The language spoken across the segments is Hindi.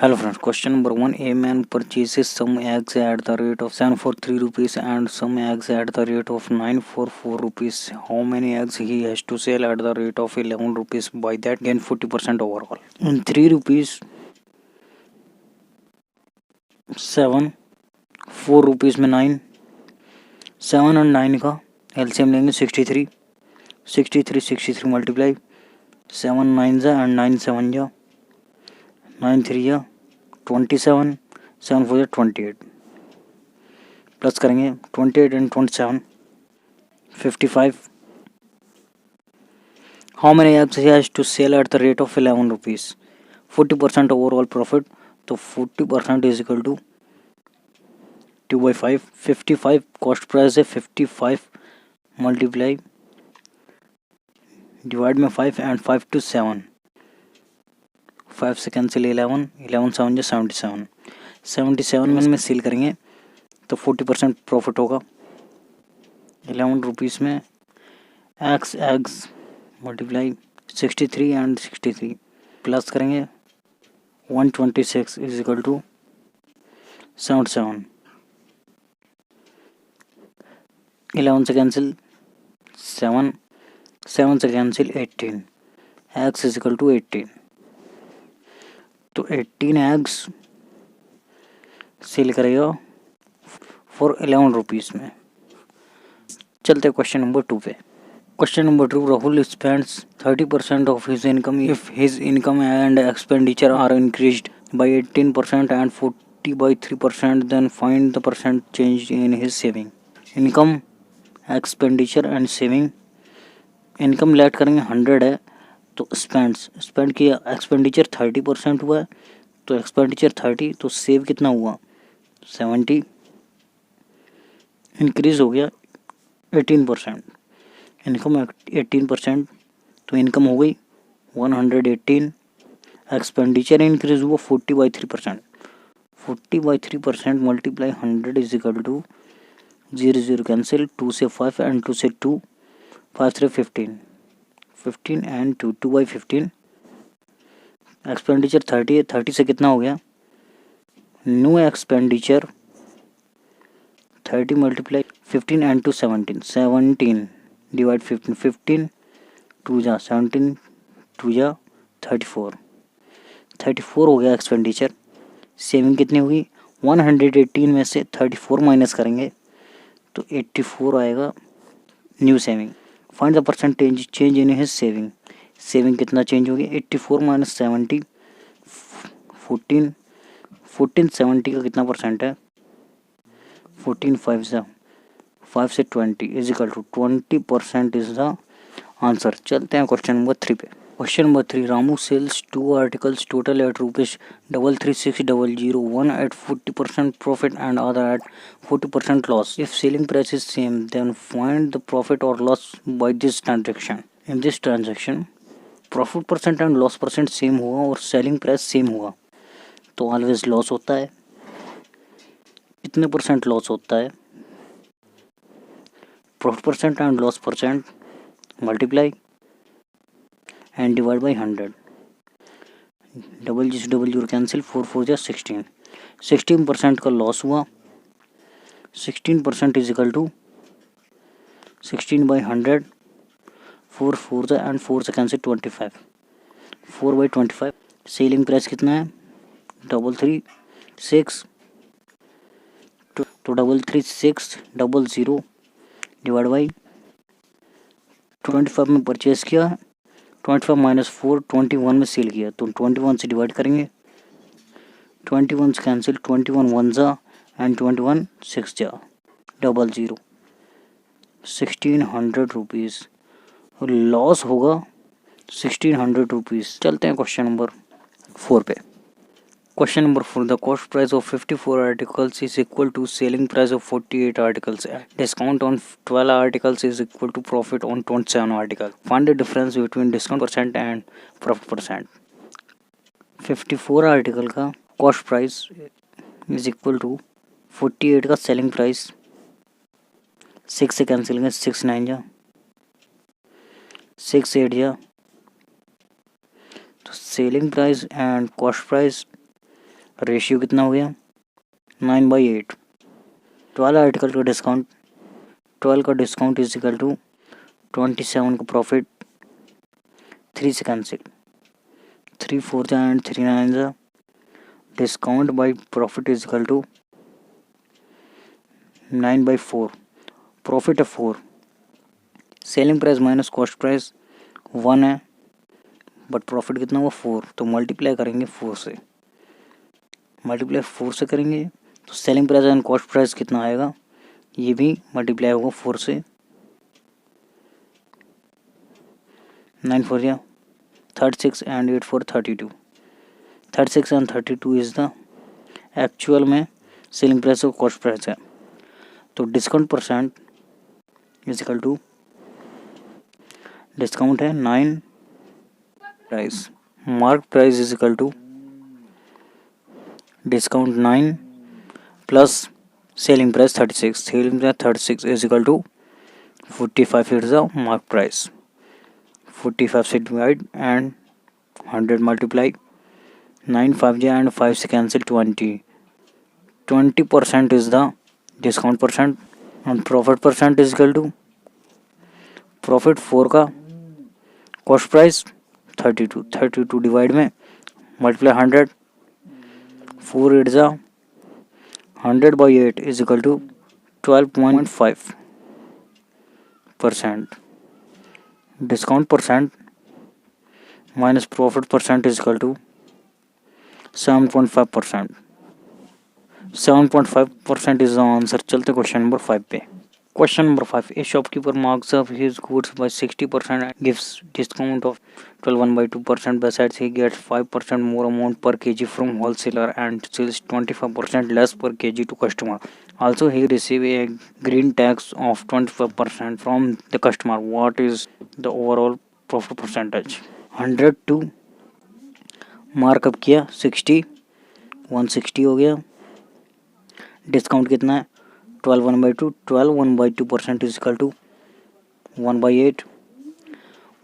Hello friends, question number 1. A man purchases some eggs at the rate of 743 rupees and some eggs at the rate of 944 rupees. How many eggs he has to sell at the rate of 11 rupees? By that gain 40% overall. In 3 rupees, 7, 4 rupees में 9, 7 और 9 का एलसीएम लेंगे 63, 63 मल्टीप्लाई 7 9 जा एंड 9 7 जा 9 3 जा 27, 7 4 जा 28 प्लस करेंगे 28 and 27 55. How many eggs he has to sell at the rate of 11 rupees? 40% overall profit. तो 40% is equal to 2/5. 55 cost price है 55 multiply divide में 5 and 5 to 7. 5 से कैंसिल 11 7 जो 77. 77 में सेल करेंगे तो 40% प्रॉफिट होगा. 11 रुपीज़ में एक्स मल्टीप्लाई 63 एंड 63 प्लस करेंगे 126 इज इक्वल टू 77. 11 से कैंसिल 7 से cancel 18 x is equal to 18. तो 18 एग्स सेल करेगा फॉर 11 रुपीज़ में. चलते क्वेश्चन नंबर 2 पे. Question number 2. Rahul spends 30% of his income if his income and expenditure are increased by 18% and 40/3%. Then find the percent change in his saving. Income, expenditure and saving. Income let करेंगे 100 है तो स्पेंड किया एक्सपेंडिचर 30% हुआ है तो एक्सपेंडिचर 30 तो सेव कितना हुआ 70 इंक्रीज हो गया 18%. इनकम 18% तो इनकम हो गई 118. एक्सपेंडिचर इंक्रीज हुआ 40/3%. 40/3% multiply 100 is equal to 0 cancel 2 से 5 एंड 2 से 2 5 3 15 एंड 2/15. एक्सपेंडिचर 30 है 30 से कितना हो गया new expenditure 30 multiply 15 and 2 17 divide 15 2 जा 17 2 जा 34 हो गया एक्सपेंडिचर. सेविंग कितनी हुई 118 में से 34 माइनस करेंगे तो 84 आएगा new saving. Find the percentage change in his saving. Saving कितना चेंज होगी 84 माइनस 70 14 70 का कितना परसेंट है 14 5 से 20 is equal to 20% is the answer. चलते हैं क्वेश्चन नंबर 3 पे. Question number 3. Ramu sells 2 articles total at ₹33,600, one at 40% profit and other at 40% loss. If selling price is same, then find the profit or loss by this transaction. In this transaction, profit percent and loss percent same होगा और सेलिंग प्राइस सेम होगा तो ऑलवेज लॉस होता है. कितने परसेंट लॉस होता है profit percent and loss percent multiply and divide by 100. Double cancel 4 4 जा 16% का लॉस हुआ. 16% इज इक्वल टू 16/100 4 4 जा एंड 4 से कैंसिल 25 4/25. सेलिंग प्राइस कितना है 336 तो 33600 डिवाइड बाई 25 में परचेज किया 25 माइनस 4 21 में सेल किया तो 21 से डिवाइड करेंगे 21 से कैंसिल 21 1 जा एंड 21 6 जा 00 1600 रुपीज़ लॉस होगा 1600 रुपीज़. चलते हैं क्वेश्चन नंबर 4 पे. Question number 4. The cost price of 54 articles is equal to selling price of 48 articles. Discount on 12 articles is equal to profit on 27 articles. Find the difference between discount percent and profit percent. 54 article का cost price is equal to 48 का सेलिंग प्राइस 6 से कैंसिल करेंगे 6 9 जा 6 8 जा तो selling price and cost price ratio कितना हो गया 9/8। 12 आर्टिकल का डिस्काउंट, 12 का डिस्काउंट इज इक्वल टू 27 का प्रॉफिट, 3 से cancel, 3 4 and 3 9 discount by profit is equal to 9/4। Profit है 4, selling price minus cost price 1 है बट प्रॉफिट कितना हुआ 4, तो मल्टीप्लाई करेंगे 4 से, मल्टीप्लाई 4 से करेंगे तो selling price and cost price कितना आएगा, ये भी मल्टीप्लाई होगा 4 से, 9 4 या 36 and 8 4 32, 36 and 32 is the actual में सेलिंग प्राइस और कॉस्ट प्राइस है। तो discount percent is equal to, discount है 9 price, mark price is equal to discount 9 plus selling price 36, selling price 36 is equal to 45 is the mark price, 45 से डिवाइड एंड 100 मल्टीप्लाई, 9 5 एंड 5 से cancel, 20% is the discount percent and profit percent is equal to profit 4 का कॉस्ट प्राइस 32 डिवाइड में मल्टीप्लाई 100, 4 8 जा 100/8 is equal to 12.5%। Discount percent minus profit percent is equal to 7.5%। 7.5% is the answer. चलते क्वेश्चन नंबर 5 पे। Question number 5, a shopkeeper marks up his goods by 60% and gives discount of 12.2%. Besides, he gets 5% more amount per kg from wholesaler and sells 25% less per kg to customer. Also, he receives a green tax of 25% from the customer. What is the overall profit percentage? 100 to markup किया 60, 160 हो गया। डिस्काउंट कितना है 12 1/2, 12 1/2% इज इक्वल टू 1/8,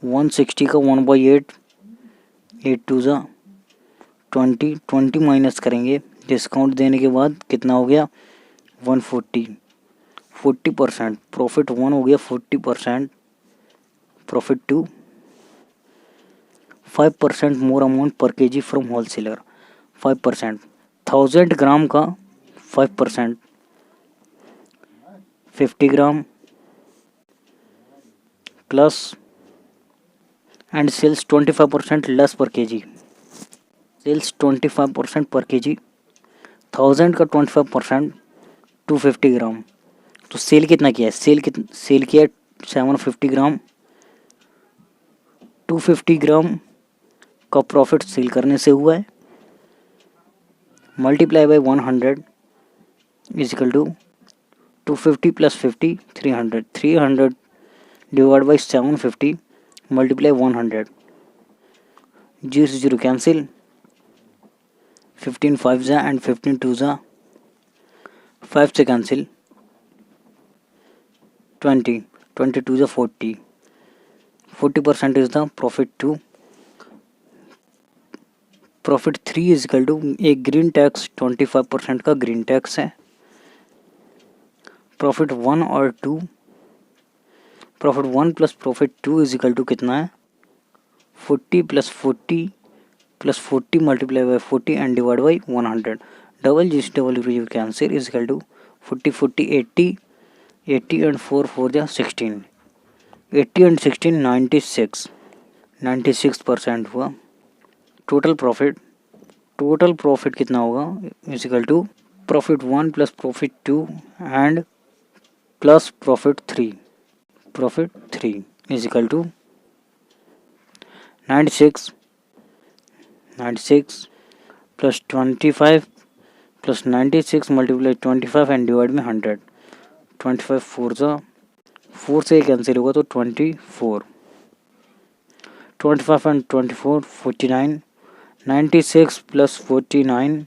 160 का 1/8, 8 2 जा 20, 20 माइनस करेंगे डिस्काउंट देने के बाद कितना हो गया 140, 40% प्रॉफिट 1 हो गया 40%, profit 2, 5% more amount per kg from wholesaler, 5%, 1000 gram का 5%, 50 gram plus and sells 25% less per kg, sells 25% per KG, 1000 का 25%, 250 ग्राम। तो सेल कितना किया है, सेल किया है 750 ग्राम, 250 ग्राम का प्रॉफिट सेल करने से हुआ है, multiply by 100 is equal to 250 plus 50 300, 300 divide by 750 multiply 100, 0 0 cancel, 15 5 जा एंड 15 2 जा 5 से कैंसिल, 20 22 जा 40, 40% is the profit 2, profit 3 is equal to एक ग्रीन टैक्स 25% का ग्रीन टैक्स है, प्रॉफिट 1 और 2, profit 1 plus profit 2 is equal to कितना है 40 plus 40 plus 40 multiply by 40 and divide by 100, double जिस double you cancel is equal to 40 40 80, 80 and 4 4 जा 16, 80 एंड 16 96% हुआ। टोटल प्रॉफिट कितना होगा is equal to profit 1 plus profit 2 and plus profit 3 is equal to 96 plus 25 plus 96 multiply 25 and divide में 100, 25 4 जा 4 से कैंसिल होगा तो 24, 25 and 24 49, 96 plus 49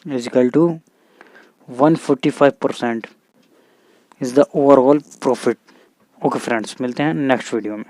is equal to 145% is the overall profit। Okay friends, मिलते हैं नेक्स्ट वीडियो में।